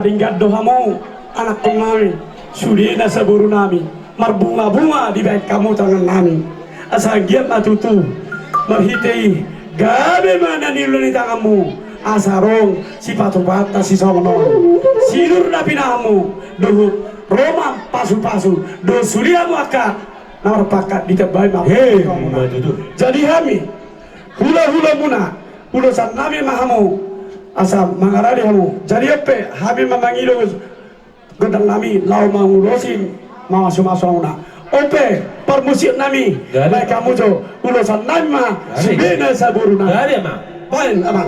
Ringgat dohamu anak kami surina seburu nami marbunga-bunga di bait kamu tangan nami asa giat matutu marhitei gabe mana niluni tanganmu asarong si patu-pata si sono silur na pinamu duhut Roma pasu-pasu do suliamu akak nawar pakat ditebai mah jadi kami hula-hula muna ulusan nami mahamu asa mangarari hamu jadi apa habis memangilo gedang nami lau mangulosin mau masuk-masukna ope permusik nami baik kamu jo ulusan nami mah sebena saburuna gari mah poin ama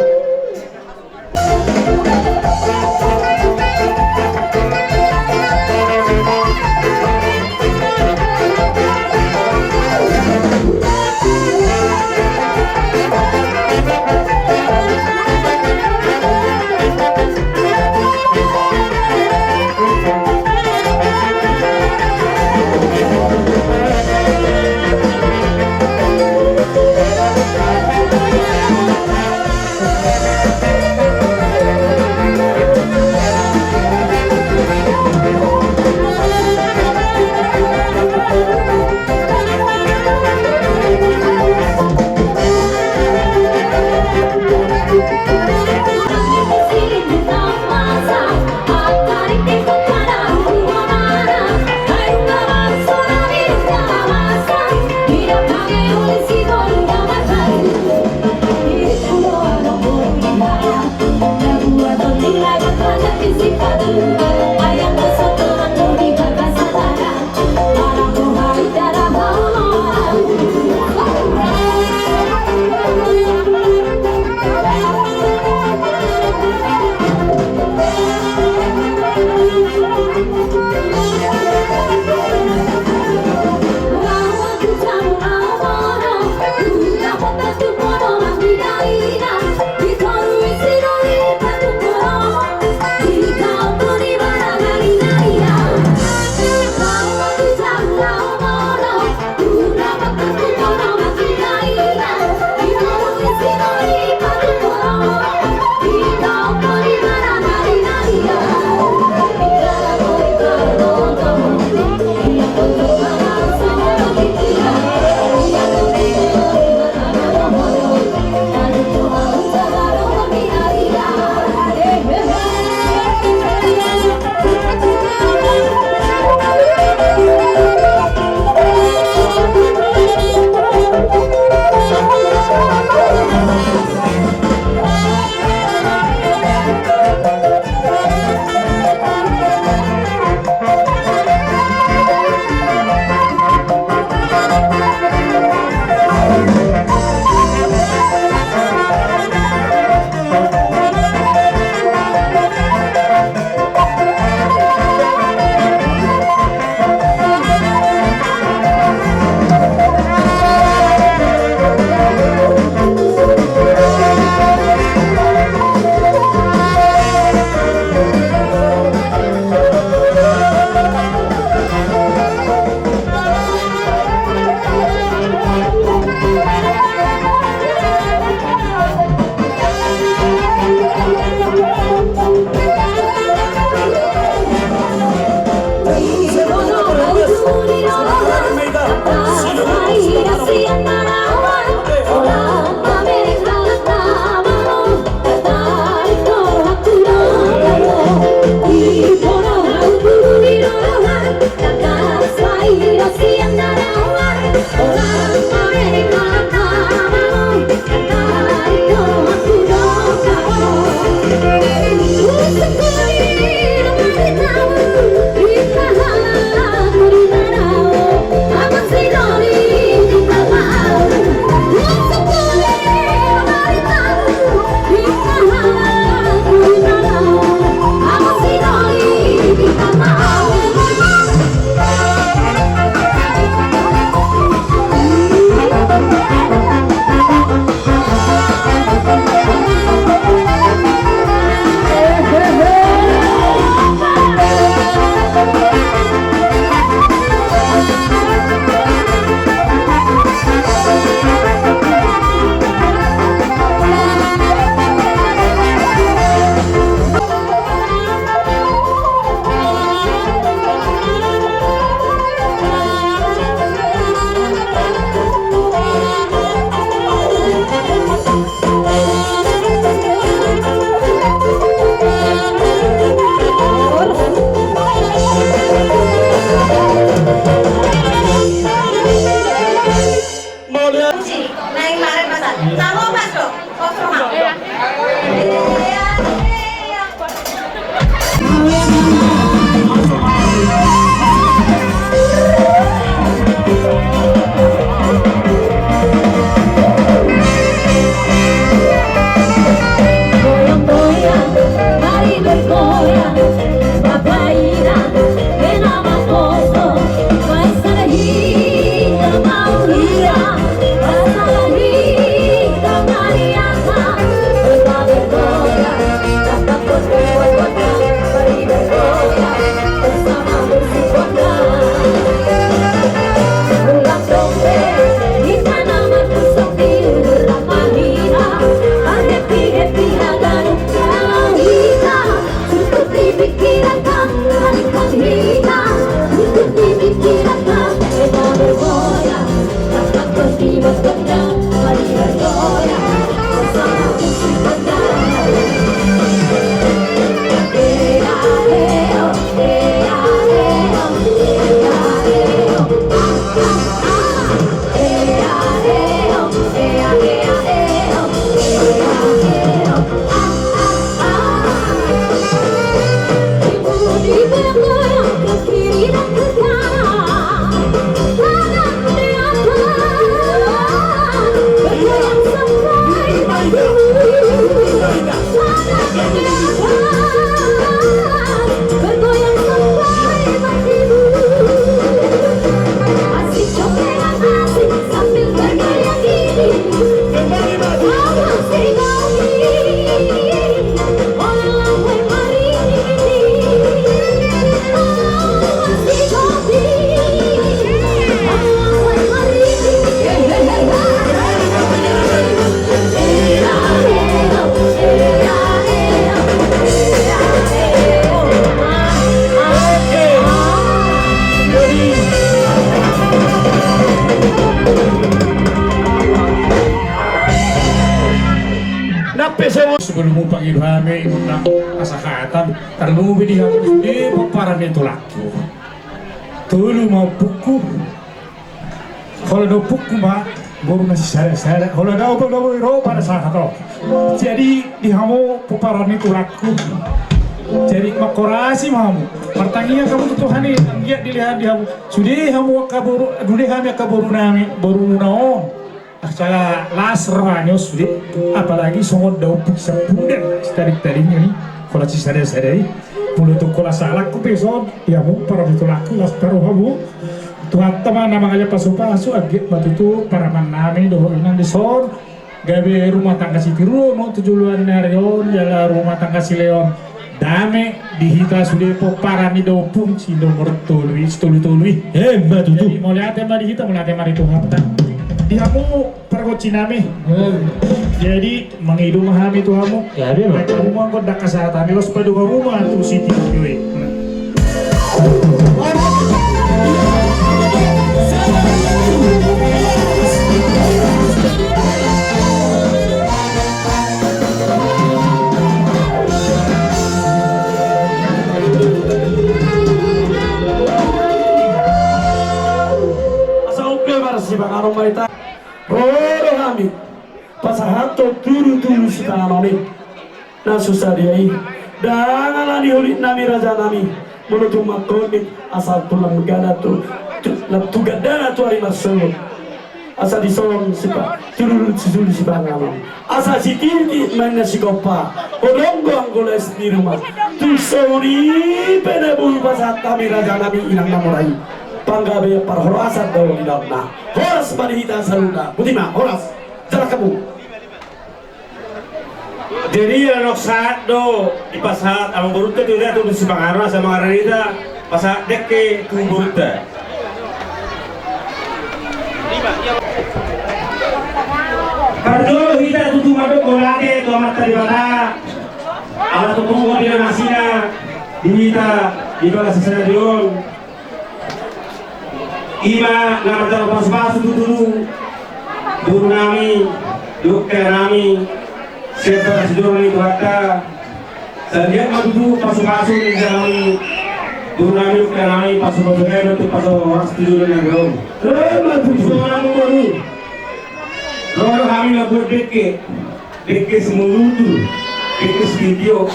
pikiran langit hitam, ikuti pikiran kita bergoyang, dapat berkibar pedang, mari bergoyang bersama musik pedang. Sebelum panggil kami undang kasahatan terlalu dia di paparan itu laku tulu mau buku kalau do buku mah baru nasi sare kalau do ro pada saat itu jadi di kamu paparan itu laku jadi makorasi mamu pertanyaan kamu tuh Tuhan ini dia dilihat dia sudah kamu kabur dulu kami kabur nami baru naon acara lasranya sudah apalagi semua daun pisang bunda tadi-tadinya nih kalau si sadari puluh tuh kalau salah ku besok ya mau para itu laku las taruh kamu tuhan teman nama aja pasu agak batu tuh para manami doh inan di son gabe rumah tangga si tiru no tujuan narion jala rumah tangga si leon dame dihita sudah poparani do pun si nomor tului batu tuh mau lihat tema dihita mau lihat tema itu apa kamu pergocinami jadi menghidup mahami itu kamu ya dia baca rumah kau dak kesehatan los pada rumah tuh siti gue asal uke barasi bang arong marita Roro kami pasahato turu-turu sita nami na susah dia dangan dihuli nami raja nami menuju makonit asal tulang negara tu gadana tu hari masuk asal disolong sipa turu sisuli sipa nami asal si tinti mana si kopa odonggong goles di rumah tu sori pada bulu pasahat kami raja nami inang namurai panggabe parhorasan daw di dalam horas manihita saluda butima horas jalan kamu jadi anak saat do di pasat amang burute tu dia tu si pangara sama arita pasat dekke tu burute kardo kita tu mado kolate tu amat tadi mana ala tu tunggu dia nasina dihita di bawah sesana diol Ima nama jalan pas-pas dulu guru nami, dokter nami, siapa sejauh itu kata saya lihat dulu pas-pasu di jalan guru nami, dokter nami, pas-pasu itu pas-pas dulu yang gaul semua nama baru lalu kami lakukan deke semua itu deke video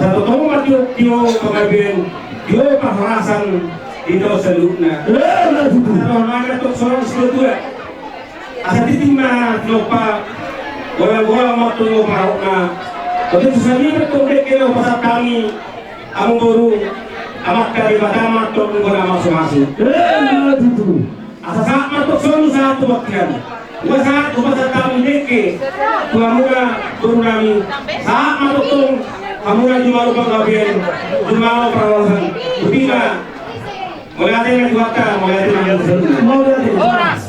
satu tahun mati tio pengabian tio paharasan itu selutnya. Kalau mana tu seorang seluruh asal timbang lupa, bola waktu lupa na. Kalau sesuatu betul dekero pasal kami, amu baru amat kali bagaimana tu bola masuk. Asal saat tu selalu satu bagian. Dua saat pasal kami deke, tuamuga baru kami. Saat tu kamuga cuma lupa kabian, cuma perawatan. Ketiga. Mulai yang diwakil, mulai yang horas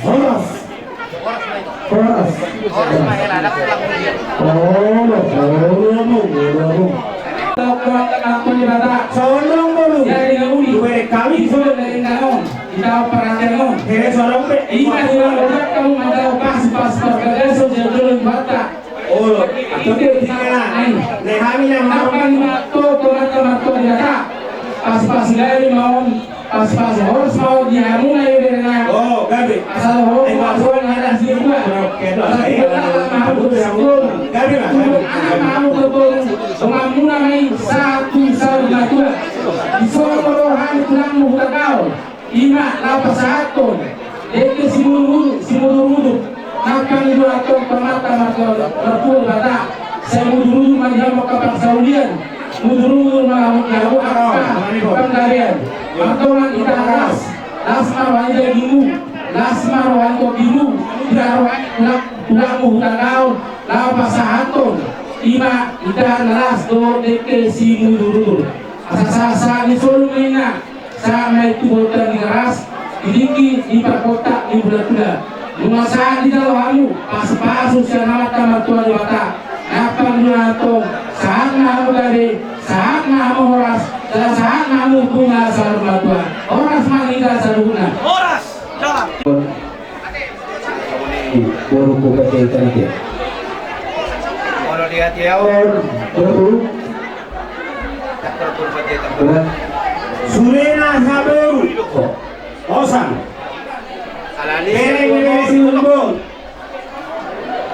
Sonong baru. Kami Ikaw parang kaya sonong be. Iya, kamu ada pas progreso jadi bata. Oh, tapi tinggal. Nehami na Akan mato dia pas dari mau pas harus mau dihamu na yun na. Oh, gabi. Asal ho masuk ada sih gua. Gabi lah. Anak mau betul. Pengamuna mai satu tua. Disoro han tulang muda kau. Ima lapas satu. Eke simuru. Nakang itu atau pemata berpul bata. Saya mudur manjam kapak saudian. Mudur mau jauh apa? Penggalian. Mantolan kita atas. Lasmar wajah gimu. Lasmar wajah gimu. Tulang muda kau. Lapas satu. Ima kita nalas do eke simuru. Asa ni solumina. Sama itu botan di keras, didiki di perkotak di bulan-bulan. Lumasan di dalam hamu, pas-pasus yang amat kamar tua di bata. Napang dunatong, saat namu dari, saat namu horas, dan saat namu bunga sarung tua. Horas manida saruna. Oras, jalan. Puro ko ka tayo tayo. Kalau dia tiaw, Puro. Puro. Surena sabaru. Osan. alani Kere sinumbong.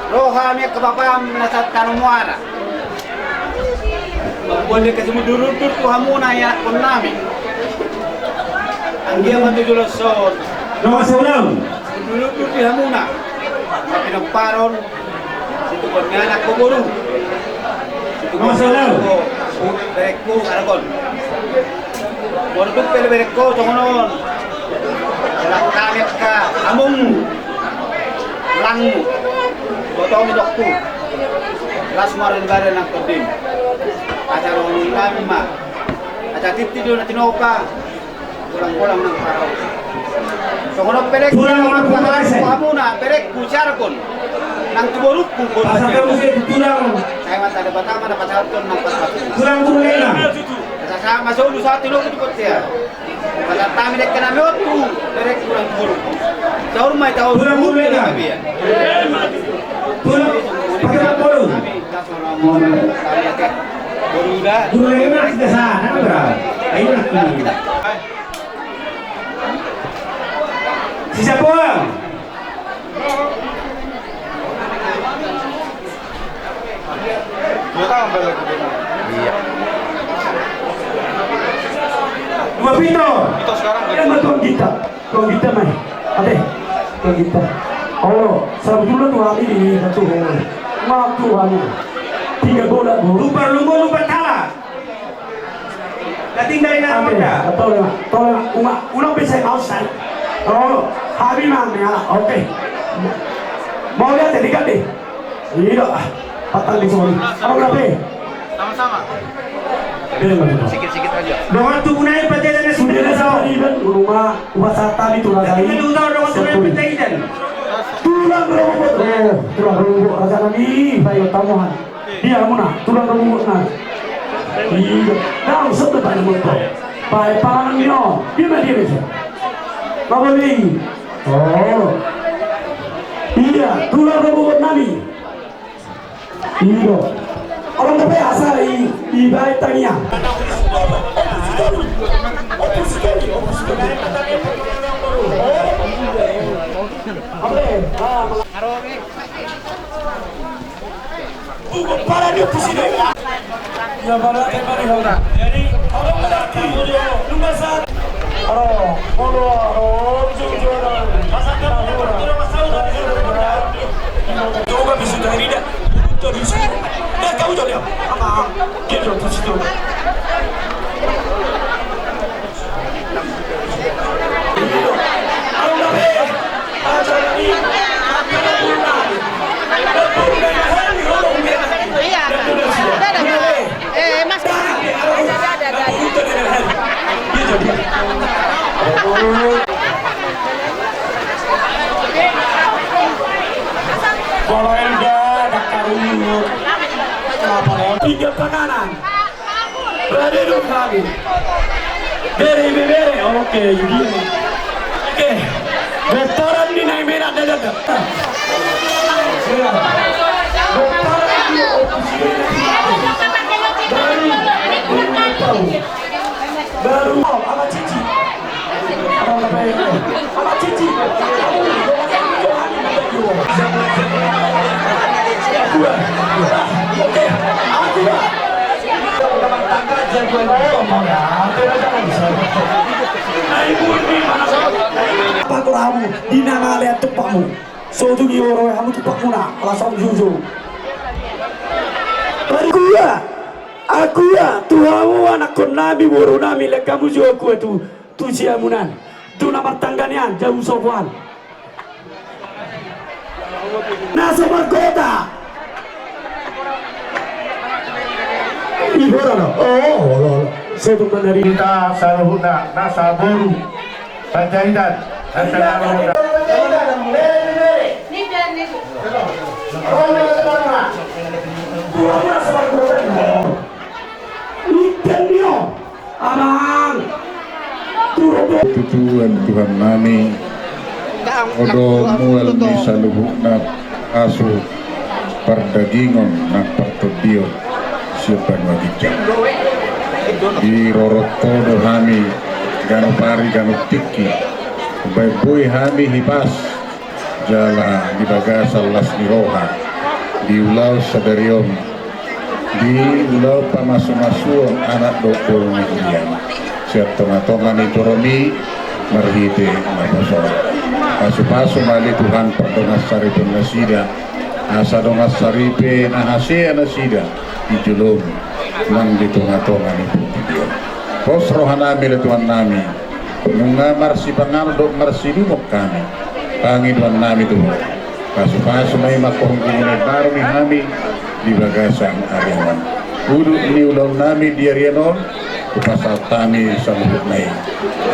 roha mi kabapam nasa tanumuara. Boleh kasi mo durut ko hamuna ya kunami. Ang dia matujulos so No saulam. durut di hamuna. Tapi nagparon situ kon nganak ko guru. Masalah. Berekku aragon. Borduk pele berekko tongonon. Kamet ka among langmu. Botong mi doktu. Lasmarin bare nang kodim. Aja ron kami ma. Aja tipti do na tinoka. Kurang-kurang nang paraw. Tongonon perek. Kurang mga kumalasay. Amuna perek ku charkon. Nang tuboruk ku. Asa kamu sih tulang. Saya mata ada batama dapat charkon nang pas-pas. Tulang tulay na. Sama solo sa tilo ko dikot siya. Pada tami dek kana me otu, direk kurang buru. Saur mai tahu Kurang buru ya? Tulang pakai polo. Buru dah. Tulay na kita sana bro. Ayo nak. Sisa puang. Iya. Mapito. Itu sekarang Yan tuang kita mai. Ate, tuang kita. Oh, sebetulnya tuh hari ini satu hari. Maaf Tuhan. 3 bola bu. Lupa lumbo lupa tala. Dating dari na Ate, moda. tolong, una bisa outside. Oh, hari mana ya? Oke. Mau lihat tadi kan deh. Iya, patang di sini. Apa berapa? sama-sama. Sikit-sikit aja. Doang tu punai pajak dan Sudah sudah ada tahu. saharian rumah wisata di Tulang Tapi Sari. kan tahu doang tu punai pajak dan. Tulang rumput. Tulang rumput raja nabi. Bayo tamuhan. Dia mana? Tulang rumput nah. Iya. Tahu sebab pada motor. Baik pangannya. Dia mana dia bisa? Apa lagi? Oh. Iya. Tulang rumput nabi. Iya. Orang tapi asal ibarat tanya. Para dia pusing. Ya para kembali hoga. Jadi orang berarti lumasan. Coba bisa dari dia. Dari sini. Dah kau jadi apa? Dia tu situ. Mas. Ada. Kalau enggak ada karung. Tiga penganan. Beriru kami. Beri. Oke, ini. Oke. Betoran ni naik merah dah. Baru apa cici? Apa cici? Oke, aku apa kuramu di nama lihat tupakmu so tu gioro kamu tupak muna langsung juju aku ya Tuhanmu anak nabi boro nami lek kamu juga aku tu siamunan tu nama tangganya jauh sopan nah sobat kota Ibora no oh saya tuh dari Kita saluhuna nasa boru Panjaitan nasa naluhuna Tuhan Tuhan nami odo mual ni saluhuna asu perdagingon na pertobio siapan wajib di roroto do hami gano pari gano tiki baik hami hibas jala di bagasal las di roha di ulau sadarion di ulau pamasu-masu anak dokter negerian siap tonga-tonga ni toromi marhite mabasor pasu-pasu mali Tuhan perdongas saripun nasida asa dongas saripe nahase nasida di julum nang di tonga-tonga ni video pos rohanami le Tuhan nami nunga marsi pangal dok marsi lumok kami pangi Tuhan nami Tuhan pasu-pasu may makorong-korong baru ni kami di bagasan arianan udu ni ulang nami di arianon kupasal kami sa lubuk na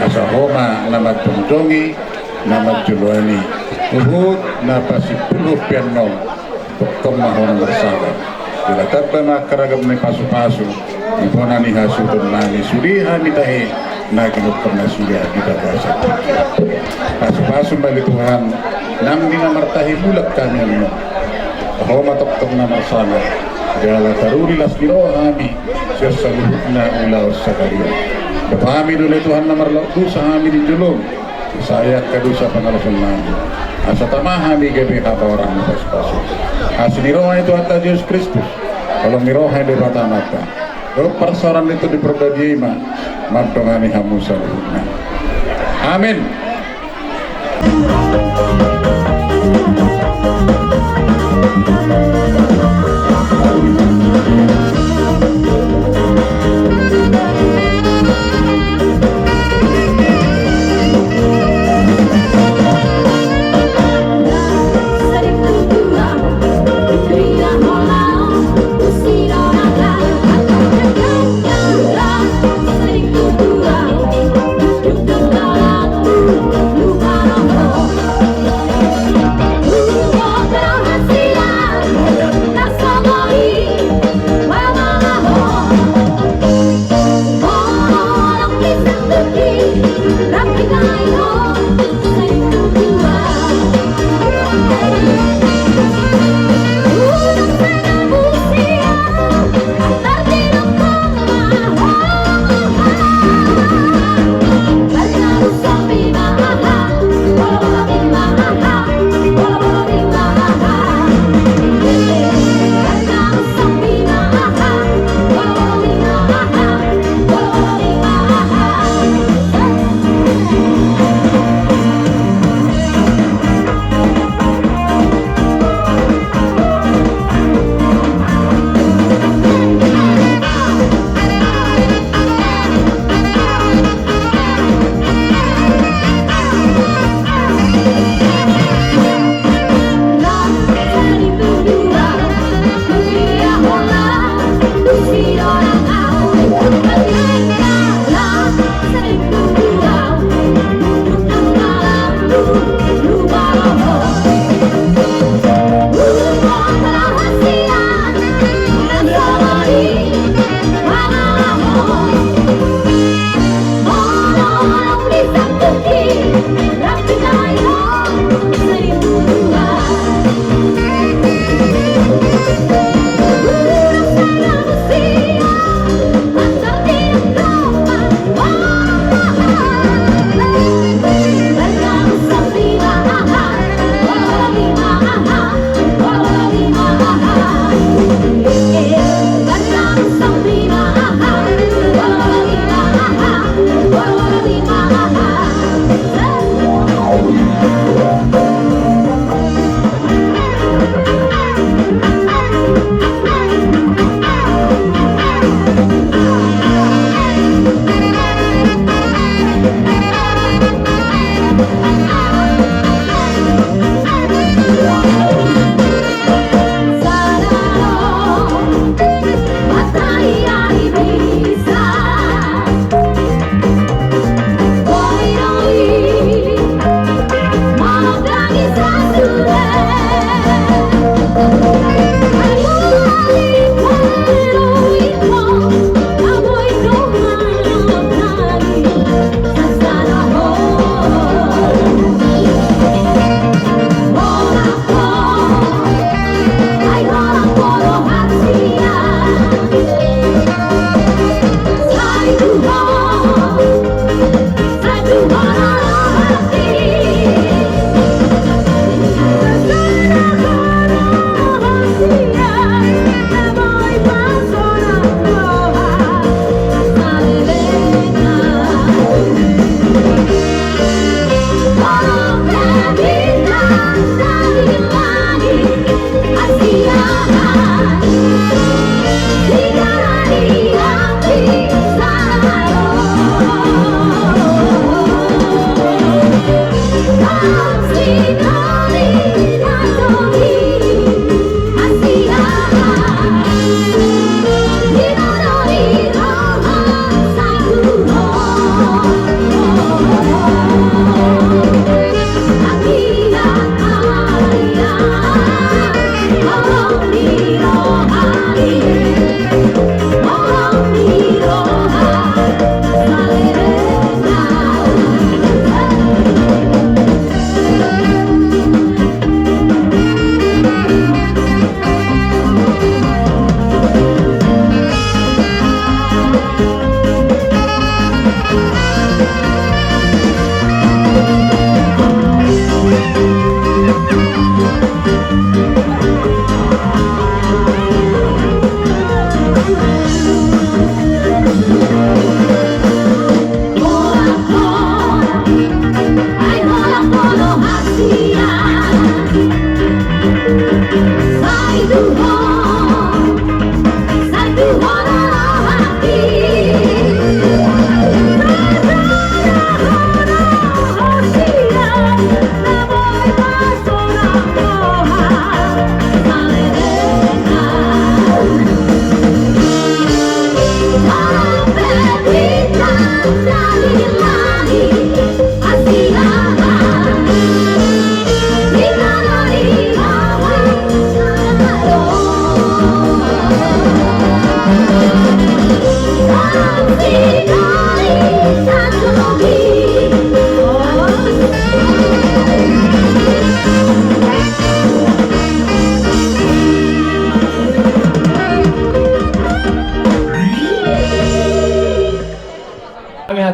asa homa na magtungtungi na magtuluani uhud na pasipuluh pianon tukong mahon bersama dilatak pa makaragam na pasu-pasu ipona ni hasutun nami surihan ni tahi na ginukam na siya di bagasan pasu-pasu bali Tuhan nang dinamartahi bulak kami ano homa tukong na bersama Jala taruri las biro kami sesaluhna ulau sakalian. Kami dulu Tuhan nomor dosa kami di julung. Saya kedosa pengalasan kami. Asa tamah kami gabi kata orang pas-pasu. Asiniroha itu atas Yesus Kristus. Kalau miroha di mata mata. Kalau persoalan itu diperbaiki mah madongani hamu saluhna. Amin.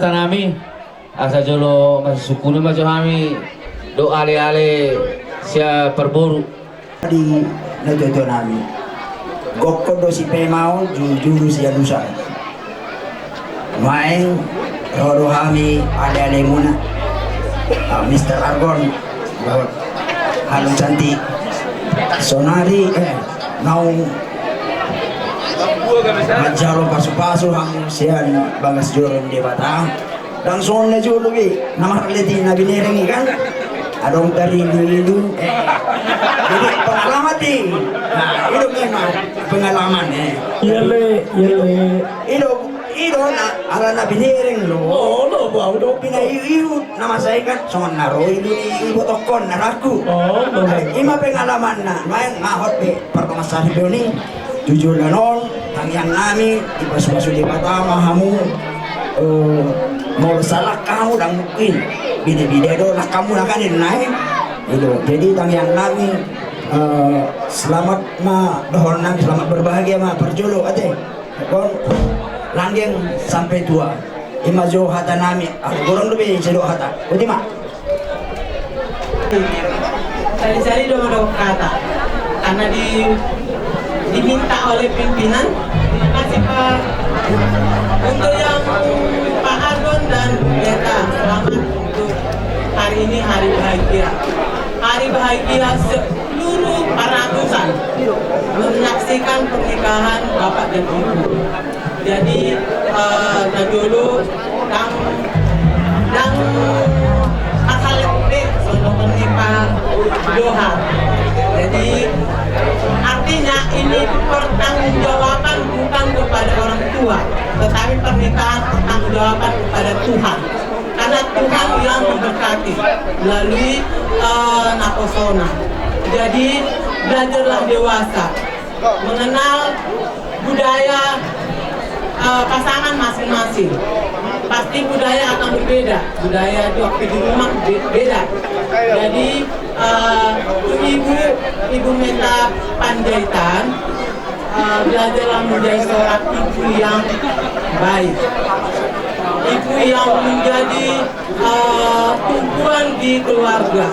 Tanami asa jolo masukuna macam kami doa ale-ale sia perburu di najojo nami gokko do si pemau jujur si adusa main rodo kami ale-ale muna Mr. Argon bahwa halus cantik sonari mau Majaro pasu-pasu hang sian bagas joron di batang dan sonne julu bi nama leti na binereng kan adong dari dulu jadi pengalaman di nah itu memang pengalaman Yele itu na ala na binereng lo lo bau do pina iu nama saya kan son naro ibu tokon naraku ima pengalaman na main ngahot be perkemasan ini jujur lanon yang nami di pasu-pasu di pertama kamu mau salah kamu dan mungkin bide-bide do lah kamu akan naik itu jadi yang nami selamat ma dohon nami selamat berbahagia ma perjolo ate kon langgeng sampai tua imajo hata nami gorong lebih sedo hata utima Cari-cari dong kata karena diminta oleh pimpinan. Terima kasih Pak. Untuk yang Pak Argon dan Beta, selamat untuk hari ini hari bahagia. Hari bahagia seluruh ratusan menyaksikan pernikahan Bapak dan Ibu. Jadi dulu dan asal lebih untuk menikah Doha. Jadi artinya ini pertanggungjawaban bukan kepada orang tua, tetapi pernikahan pertanggungjawaban kepada Tuhan. Karena Tuhan yang memberkati melalui Naposona. Jadi belajarlah dewasa, mengenal budaya pasangan masing-masing. Pasti budaya akan berbeda, budaya di waktu di rumah beda. Jadi Ibu Meta Panjaitan belajarlah menjadi seorang ibu yang baik, ibu yang menjadi tumpuan di keluarga.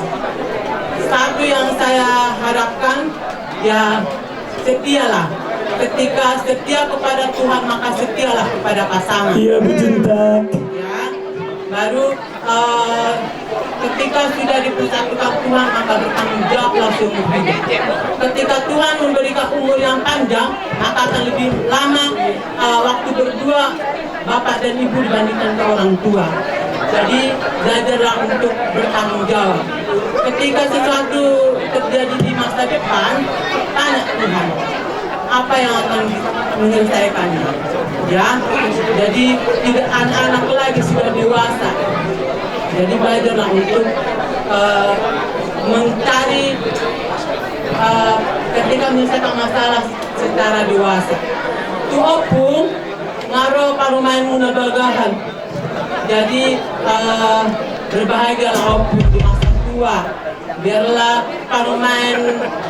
Satu yang saya harapkan ya setialah. Ketika setia kepada Tuhan maka setialah kepada pasangan. Iya Bu Cinta. Ya, baru ketika sudah dipersatukan Tuhan maka bertanggung jawablah seumur hidup. Ketika Tuhan memberikan umur yang panjang maka akan lebih lama waktu berdua bapak dan ibu dibandingkan ke orang tua. Jadi belajarlah untuk bertanggung jawab. Ketika sesuatu terjadi di masa depan, tanya Tuhan apa yang akan menyelesaikannya. Ya, jadi tidak anak-anak lagi sudah dewasa. Jadi belajarlah untuk mencari ketika menyelesaikan masalah secara dewasa. Tu opung ngaro parumain muna bagahan. Jadi berbahagialah opung di masa tua. Biarlah parumain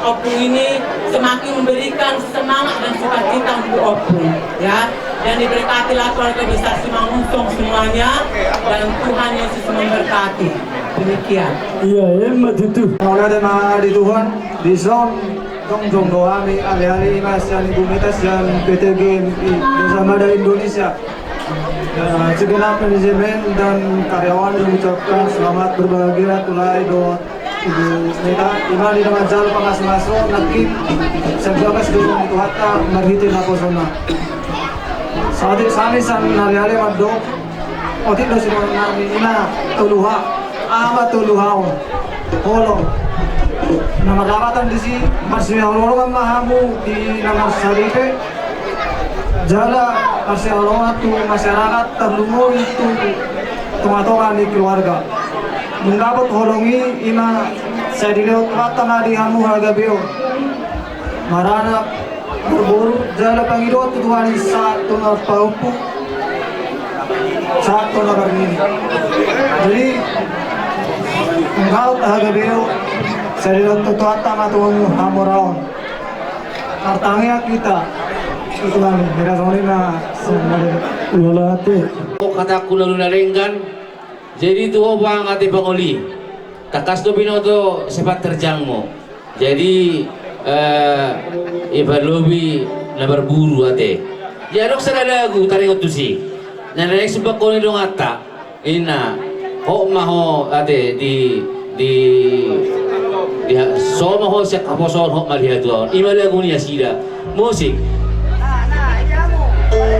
opung ini semakin memberikan semangat dan sukacita untuk opung. Ya, dan diberkatilah keluarga besar Simanguntung semuanya, dan Tuhan Yesus memberkati. Demikian. Iya, emak itu. Maulah dan di Tuhan, di zon dong doa kami alih-alih Mas dan Ibu Metas dan PT GMI bersama dari Indonesia. Segenap manajemen dan karyawan mengucapkan selamat berbahagia tulai doa Ibu Meta iman di dalam jalan pangas-masuk nakip sebagas dengan itu hatta marhitin apa zona. Saat ini san hari-hari maddo otin do sino nami ina tuluha ama tuluhaon holong nama dapatan di sini masih holongan mahamu di nama saripe jala masih holongan tu masyarakat terlumur itu tonga-tonga di keluarga mendapat holongi ina saya dilihat mata di hamu harga bio marana berburu jala pangidot tuan satu na paupu satu na ini jadi engkau harga bio saya dilihat tuan tanah tuan hamu raon artangnya kita itu kan mirasoni na Nolate. Kata ko lalu narenggan, jadi tuh bang ati pangoli, takas to binoto sepat terjang mo, jadi ibalubi na berburu ate, jarok sa lagu taringot tu si, nanek sebab ko ni dong ata, ina, ho maho ate di so maho siya kaposon ho malihat tuon, imalagu niya sila, musik. Oh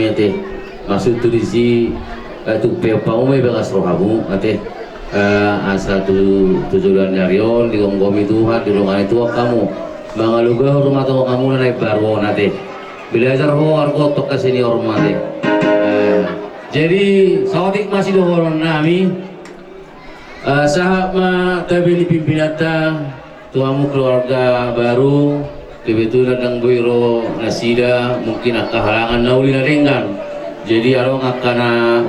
ate maksud tu disi tu pepau me bagas rohamu ate asa tujuan nyarion di gomgomi Tuhan di ruangan itu kamu mangaluga rumah tua kamu na ibarwo nate belajar ho arko tok kasini rumah ate jadi sawatik masih dohoron nami sahab ma tabili pimpinata tuamu keluarga baru kebetulan nang buiro nasida mungkin akan halangan nauli na dengan jadi arong akan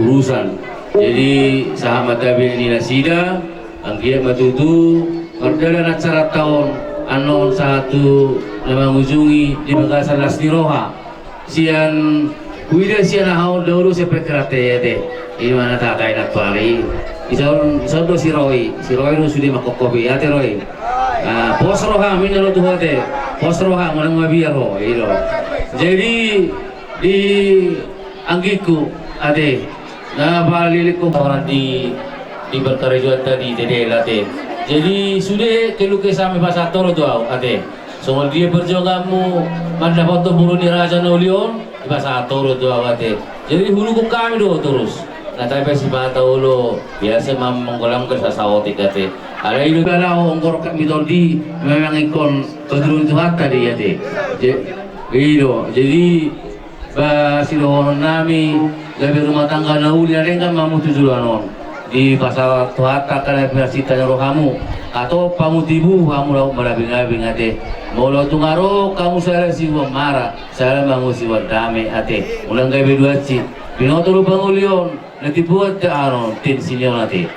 urusan jadi sahabat tabi ini nasida ang kia matutu perdalan acara tahun anon satu nama mengunjungi di bagasan Lasniroha sian kuida sian ahau dahulu seperti ya deh ini mana tak kain pari isaun do si Roy nu sudah makokobi ya teh Roy pos roha minalo tuh teh pos roha manang mabiar ho ilo jadi di anggiku ade na balilik ko orang di berkarjuan tadi dedela teh jadi sudah kelukis sampai bahasa toro tuh ade soal dia berjogamu mana foto bulu di raja naulion di bahasa toro tuh ade jadi hulu ko kami do terus nah tapi si bata ulo biasa menggolang ke sasawoti kate ada itu kalau ongkor kami tadi memang ikon kedurun Tuhan tadi ya deh itu jadi si dohonon nami dari rumah tangga nauli ada kan mamu tujuanon di pasal Tuhan karena bersitanya rohamu atau pamutibu kamu lau merabing-abing ate mau lau tungaro kamu saya siwa marah saya bangun siwa damai ate ulang kaya berdua cik pinoto lu bangulion nanti buat ke ano tensinya nanti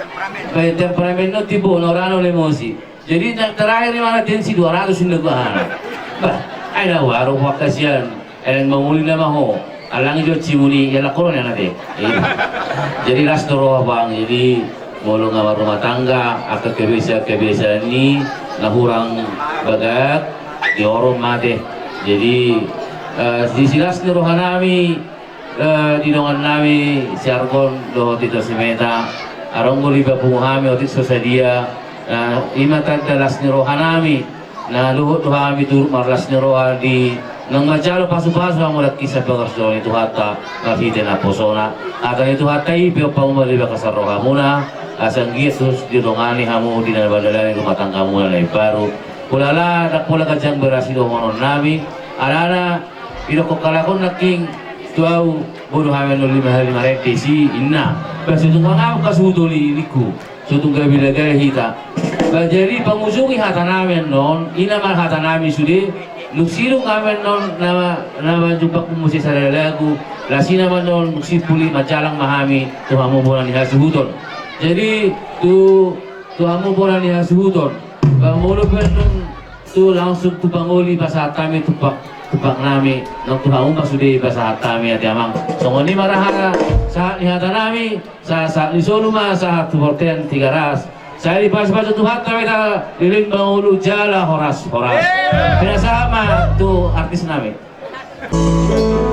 kayak temperamen nanti buat orang emosi jadi terakhir ni mana tensi 200 sudah bahan bah ada waru wakasian yang menguli nama ho alang jo cimuni ya lakoron ya nanti jadi rastro bang jadi mulu ngawar rumah tangga akak kebiasaan ini nahurang bagat di orang mate jadi di silas ni rohanami di dongan nami siarkon do tito semeta arong guli bapunghami otit sosadia ima tanta lasni rohanami na luhut rohami turut marlasni roha di nang majalo pasu-pasu ang mulat kisah bagasyon itu hatta ngafite na posona atan itu hatta ipio pangumali bakasar roha muna asang Yesus di dongani hamu di nalbadalani rumah tangga muna na iparu kulala nakpula kajang berasi dohonon nami alana idokok naking tuau bodoh hamen no 5 rete si inna basi tu ngau kasudoli liku sutung gabila gaya hita jadi pengusungi hata namen non ina mal hata nami sude luksiru ngamen non nama jumpa kumusi sadaya lagu lasina man non sipuli majalang mahami tu hamu bolan ni hasuhuton jadi tu hamu bolan ni hasuhuton bangolo pen tu langsung tu pangoli pasal kami tupak nami nang tuhamu masudi bahasa kami ati amang songoni marahara saat lihatan nami saat lisoluma saat tuporten 3 ras saya di pas-pas Tuhan kami ta liling bangulu jala horas kena sama tu artis nami Oh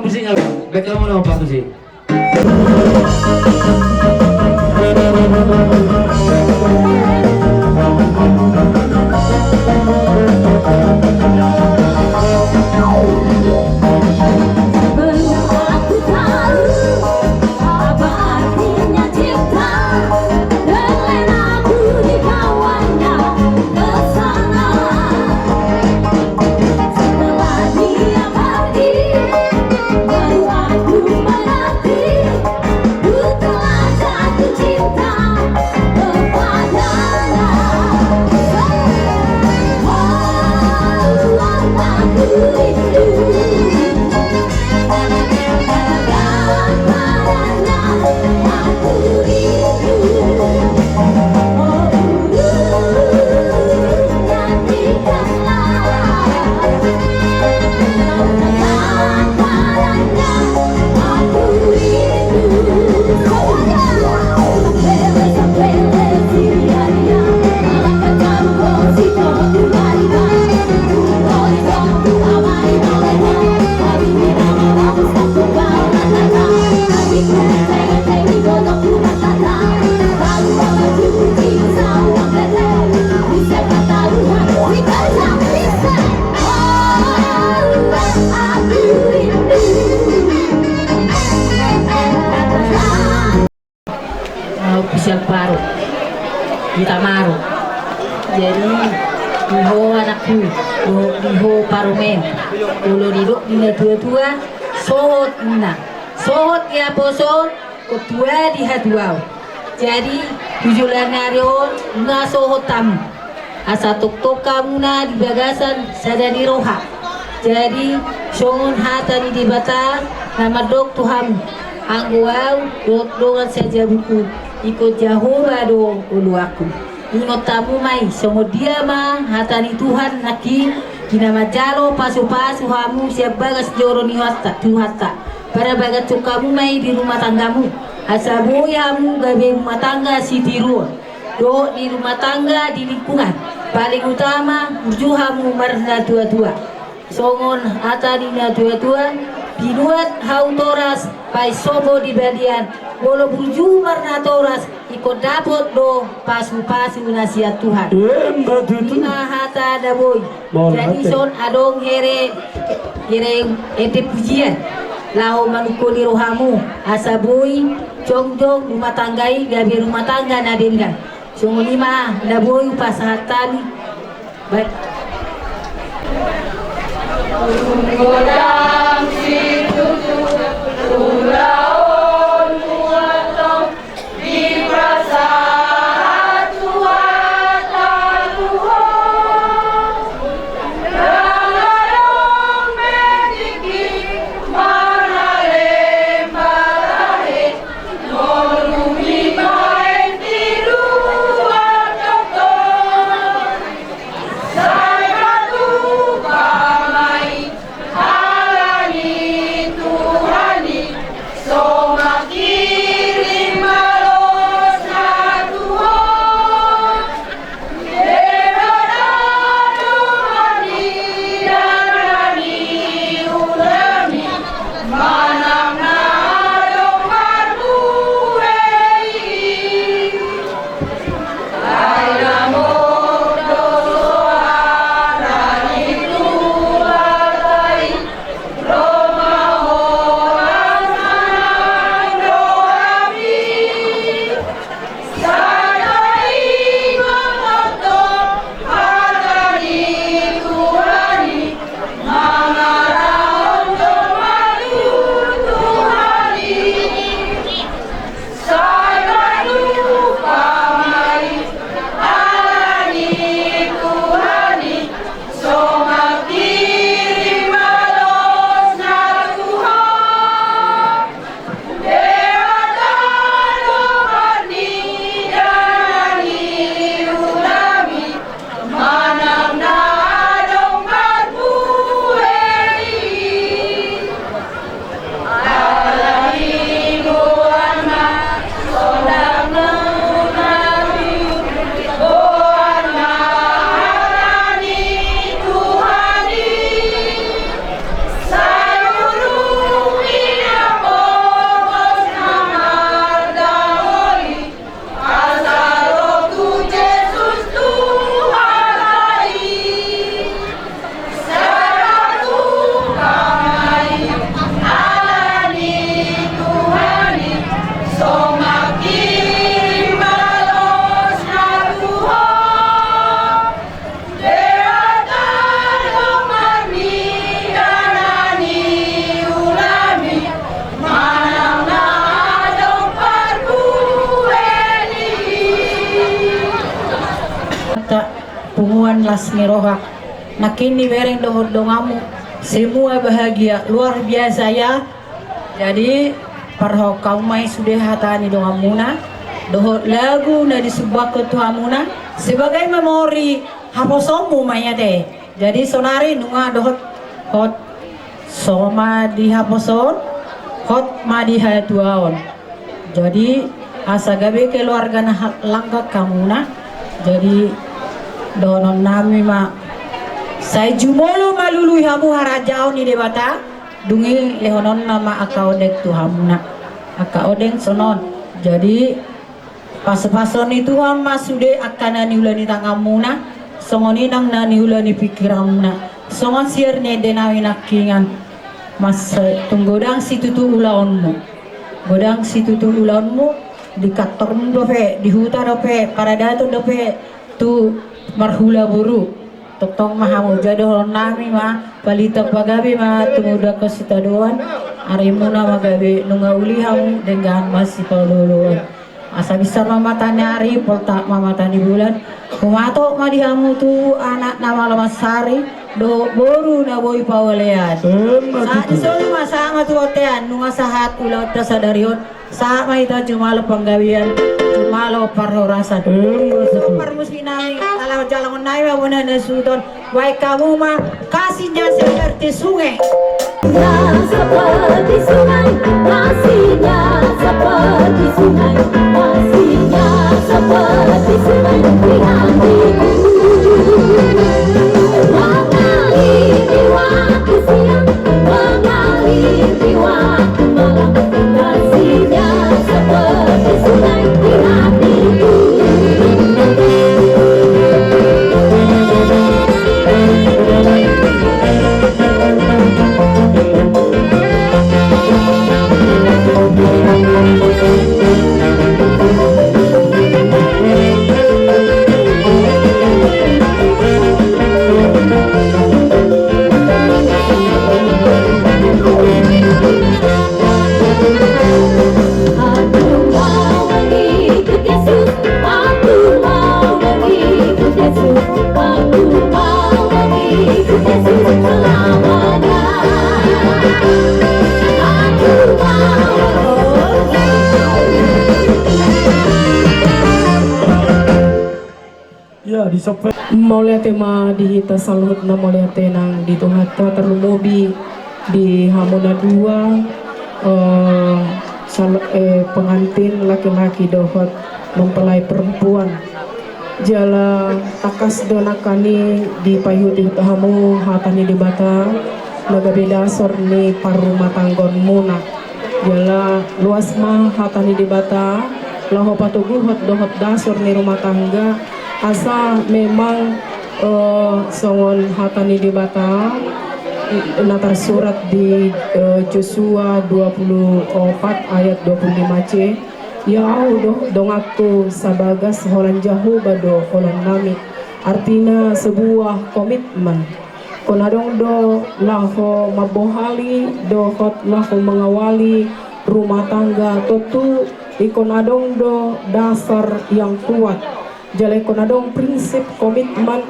pusing aku. Betul mau apa sih? Aku tahu apa artinya cinta, dan aku dikawalnya ke sana. Setelah dia pergi, baru aku mengerti, ku telah jatuh cinta kepadanya. Oh, aku rindu. Official baru kita maru jadi diho anakku diho parumen ulo diduk dina dua-dua sohot ya posot ketua dihaduau jadi tujulan narion nga sohot tamu asa tok kamu na di bagasan sada di roha jadi songon hata di dibata nama dok Tuhan angguau dongan saja buku ikut jauh do ulu aku ingot tamu mai songo dia mah hatani Tuhan naki kina majalo pasu-pasu hamu siap bagas joro ni hatta para bagat kamu mai di rumah tanggamu asabu hamu gawe rumah tangga si tiru do di rumah tangga di lingkungan paling utama berjuhamu marna dua-dua songon hatani na dua-dua dinuat hau toras pai sobo di badian bolo buju marna toras ikut dapot do pasu-pasu nasihat Tuhan lima hata ada boy jadi son adong here ete pujian lau manukuli rohamu asa boy jong rumah tanggai gabi rumah tangga nadengan songo lima ada boy pasahatan baik Godang situ ulaon muatong di prasat tuatan Tuhan rangadong mediki marale marahe nolumi main tiru atokton saya batu kamai Tuhan lasmi rohak. Nakini bereng dohor dongamu. Semua bahagia luar biasa ya. Jadi parho kaumai sudah hatani dongamuna. Dohor lagu na disubak ke Tuhamuna sebagai memori haposomu maya deh. Jadi sonari nunga dohor hot soma di haposon hot madi hatuaon. Jadi asa gabe keluarga na langka kamuna. Jadi donon nami ma saya jumolo malului hamu harajao ni debata dungi lehonon nama aka odek Tuhamuna aka odeng sonon. Jadi pas-pason itu hama sude akan niulani tangamuna songoni nang niulani pikiramuna songon sirne denawi nakingan mas tunggodang situ tu ulaonmu godang situ tu ulaonmu di kantor dope di hutan dope para datu dope tu marhula buru totong mahamu jado nami ma palitak bagabe ma tumuda ke sitaduan arimuna magabe nunga ulihamu dengan masih paluluan asa bisa mamatani hari polta mamatani bulan kumato madihamu tu anak nama lamasari do boru na boy pawalean saat disolu masama tu otean nunga sahat ulau tasadarion sama itu cuma lo penggawian cuma lo parhorasan super muskinami kalau jalan naik wana nasudon baik kamu mah kasihnya seperti sungai seperti sungai kasihnya seperti sungai kasihnya seperti sungai di hatiku mengalir di waktu siang mengalir di waktu malam kasihnya seperti sungai di hatiku. Maulia tema dihita salut na maulia tenang di tuhata terlumubi di Hamuna 2 pengantin laki-laki dohot mempelai perempuan jala takas donakani di payuti tahamu hatani di bata nagabe dasor ni parumah tanggon muna jala luas mah hatani di bata laho patuguhot dohot dasor ni rumah tangga asa memang songon hatani di bata natar surat di Joshua 24 ayat 25c ya dong aku sabagas holan jahu bado holan nami artinya sebuah komitmen konadong do laho mabohali dohot laho mengawali rumah tangga tentu ikonadong do dasar yang kuat jalai konadong prinsip komitmen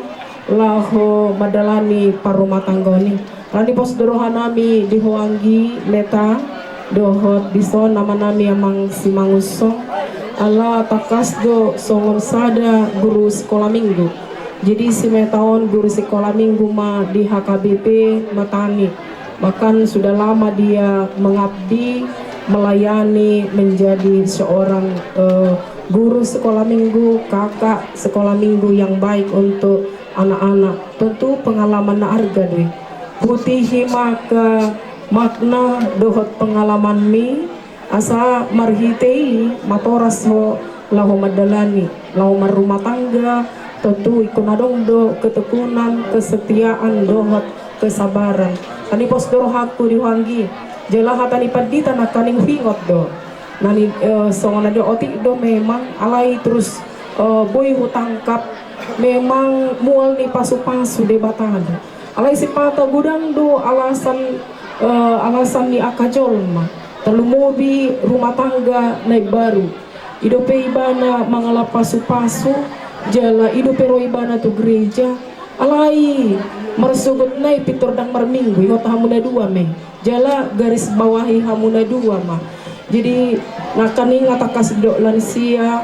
laho madalani parumah tangga ni lani pos dorohan nami dihoanggi leta dohot bison nama nami amang simangusong ala takas do songon sada guru sekolah minggu jadi tahun guru sekolah minggu ma di HKBP Matani bahkan sudah lama dia mengabdi melayani menjadi seorang guru sekolah minggu kakak sekolah minggu yang baik untuk anak-anak tentu pengalaman harga deh putih maka makna dohot pengalaman mi asa marhitei matoras ho lahu madalani lahu marumah tangga tentu ikunadong do ketekunan kesetiaan dohot kesabaran tani pos dorohaku diwangi jela hatani padita nakaning hingot do nani songon do otik do memang alai terus boy hutangkap memang mual ni pasu-pasu debatan alai sipata gudang do alasan ni akajol mah terlumobi rumah tangga naik baru idope ibana mangala pasu-pasu jala idope ro ibana tu gereja alai mersugut nai pitur dang merminggu ingot hamuna dua me jala garis bawahi hamuna dua mah jadi nakani ngatakas dok lansia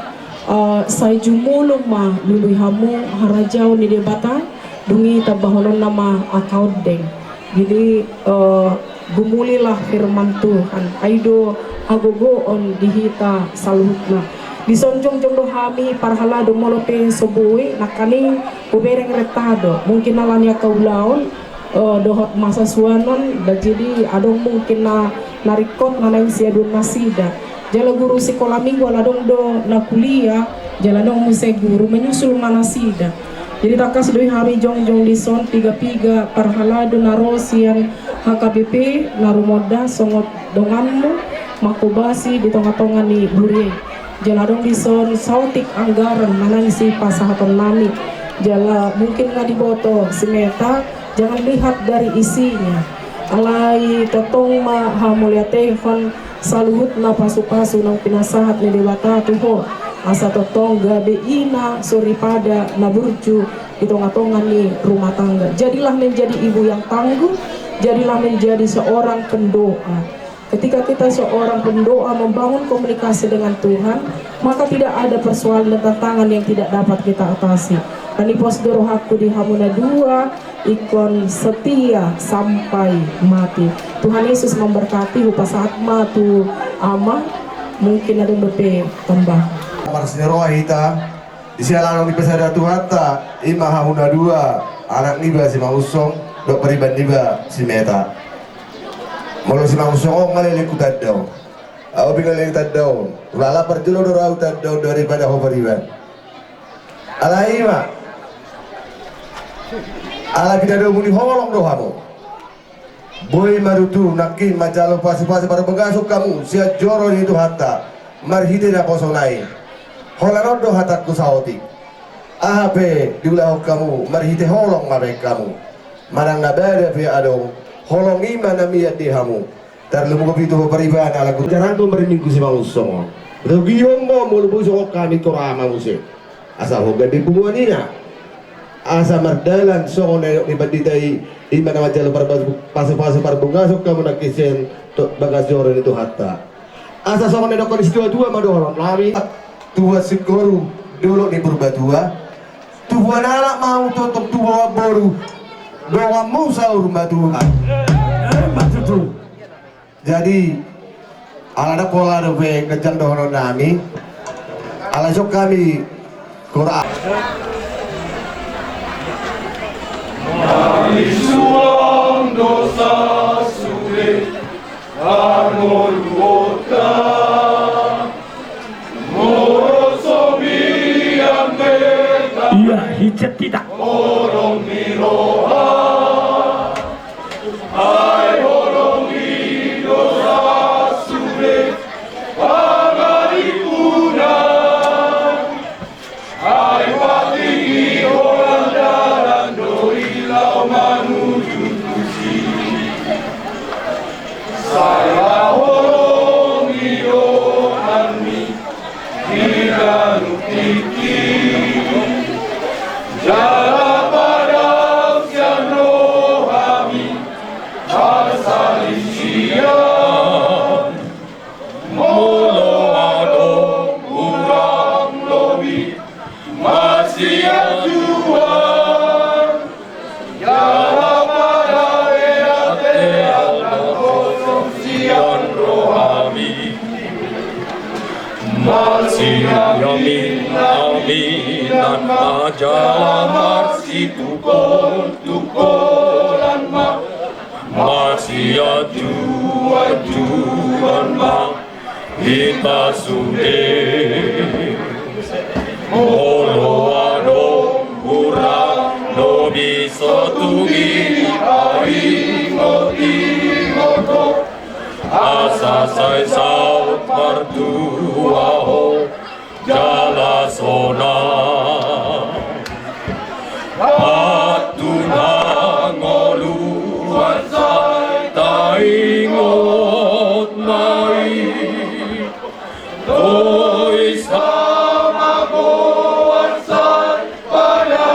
saya jumulung mah lului hamu harajau ni debata dungi tabahonon nama akaudeng jadi gumulilah firman Tuhan aido agogo on dihita saluhna disonjong jong dohami parhala do molope sobui nakani ubereng retado mungkin alanya kaulaon dohot masa suanon dan jadi adong mungkin na narikot na nang siadun nasida jala guru sekolah minggu aladong do na kuliah jala dong muse guru menyusul manasida jadi takas doi hami jong dison piga parhala do narosian HKBP narumoda songot donganmu makubasi di tonga-tonga ni buri jala dong dison sautik anggaran manangisi pasahatan nami jala mungkin nggak diboto simeta jangan lihat dari isinya alai totong ma hamuliatehon saluhut na pasu-pasu nang pinasahat ni dewata tuho asa totong gabe ina suripada na burju di tonga-tonga ni rumah tangga jadilah menjadi ibu yang tangguh jadilah menjadi seorang pendoa. Ketika kita seorang pendoa membangun komunikasi dengan Tuhan, maka tidak ada persoalan dan tantangan yang tidak dapat kita atasi. Dan di posdoro aku di Hamuna 2, ikon setia sampai mati. Tuhan Yesus memberkati upah saat matu ama, mungkin ada yang bepe tambah. Marsnya roh hita, di sialan di pesada Tuhan ta, ima Hamuna 2, anak niba si mausong, dok periban niba si meta. Molo si mausong malele kutadaw. Aku bingung tadaw. Lala perjelo dorau tadaw daripada ho periban. Alai ma. Ala kita do muni holong dohamu. Boy marutu nakin majalo pasi-pasi para begasuk kamu sia joro itu hatta marhite na kosonai. Holano do hatatku saoti. Ahape diulah kamu marhite holong mabek kamu. Marang nabada fi adong holong iman namiyat dihamu. Terlalu begitu periban ala ku jarang tu meriminggu si mausong. Rugiyong mo mulubu sok kami torama musik. Asa hoga di bumuanina. Asa mardalan so na ibaditai iman na majalo para paso-paso para bungasok kamu nakisen to bagajoro nito hatta. Asa so na dokon dua madolon lami tua sigoro dulu ni berbatua. Tua nala mau tutup tua baru doa mau sahur matuhan. Jadi ala pola do ve kejang dohono nami ala sok kami Quran. Kami suam dosa sulit Armor kota Morosobi yang beta Iya hijat tidak Orang miroha Hai orang dosa sulit Pagari punah Hai patinggi orang dalam dorilau menuju tusi Saya orang iyohani Tidak nutiki Jala padam sian rohami Asalisian Molo adong urang lobi Masih ajuan Jala pada eate Alda kosong sian rohami Masih amin aminan Majala marsi tukolan ma Masih ajuan ma Kita sudah Molo adong urang no bisa tugi ingot asa sai saut mertua ho jala sona atuna ngoluan sai taingot mai doi sama goan sai pada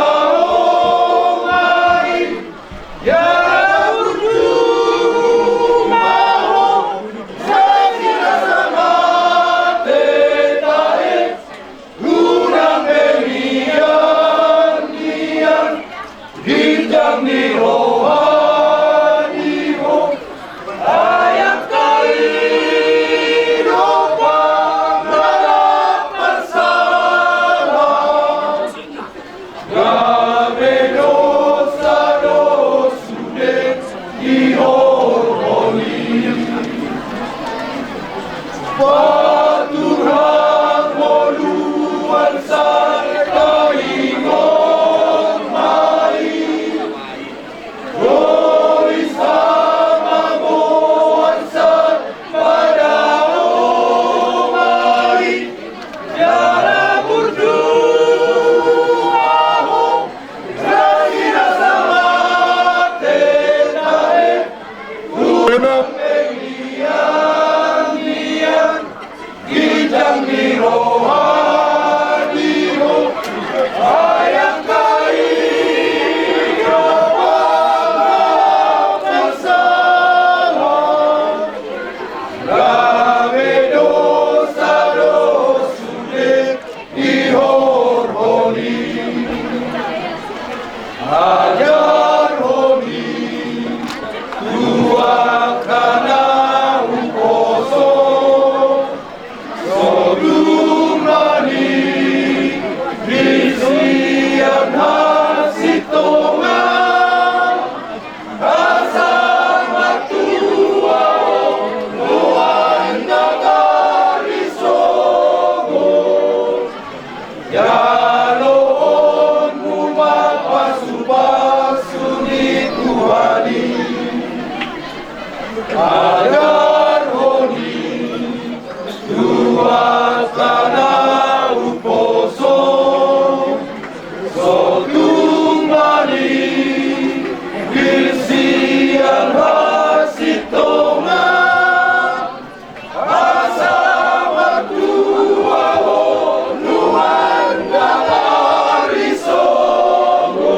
Unang Elian Kijang Mirohadiho Ayang Kairo Masalah Rame dosa dosude Ihorhoni Ajar honi Dua kana uposo Sodumani Disian hasitonga Asal matua Luanda karisogo Yaloon mumapasu-pasu di Tuhani Agar honi dua kana uposo Sotumani Kirsian hasitonga Asama tua honuan karisogo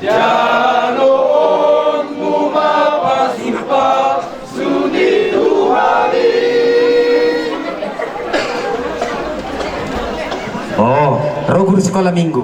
Janoon mumapasu-pasu di Tuhani. Oh, roh guru sekolah minggu.